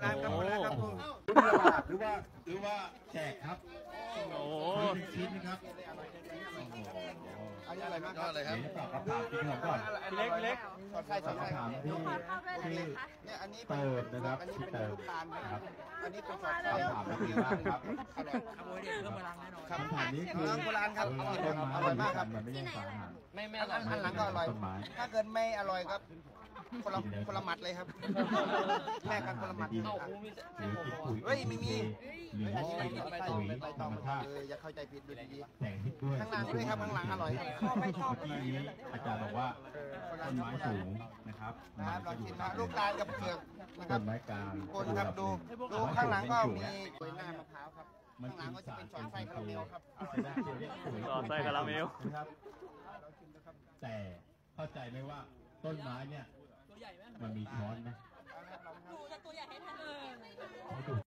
การกำหนดแล้วครับคุณ หรือว่าแจกครับโอ้ชิ้นนะครับ อันนี้อะไรบ้าง ก็เลยครับตอบคำถามที่ผมก่อน เล็ก ตอบคำถามที่ชื่อ เนี่ยอันนี้ เติมนะครับ อันนี้ ที่ เป็น เติม ลูกตาล นะครับ อันนี้เป็นสอดไส้ คำถามที่มากครับ อร่อย ขโมยเด็กเพิ่มพลังแน่นอน ครับ คำถามนี้คือ เมืองโบราณครับ ต้นไม้ อร่อยมากครับ มันไม่ใช่สารอาหาร ไม่อร่ อั อย นหลังก็อร่อย ต้นไม้ ถ้าเกิดไม่อร่อยก็คนละหมัดเลยครับแม่กันคนละหมัด หรือ เอ้า กินปุ๋ย เฮ้ยไม่มี หรือ อันนี้ไม่ กิน ใบ ปุ๋ย ใบ ธ ต ร อง รมชาติ อย่าเข้าใจผิดดูดี แต่งพิษด้วย ข้างล่างด้วยครับข้างหลังอร่อย เมื่อกี้นี้อาจารย์บอกว่าต้นไม้สูงนะครับ นะครับลองชิมนะลูกตาลกับเปลือกนะค ต้ รับ นไม้กลาง คนครับดูข้างหลังก็มีกล้วยหน้ามะพร้าวครับข้างหลังก็จะเป็นช้อนไส้คาราเมลครับ ต่อไส้คาราเมลนะครับ แต่เข้าใจไหมว่าต้นไม้เนี่ยมันมีช้อนไหม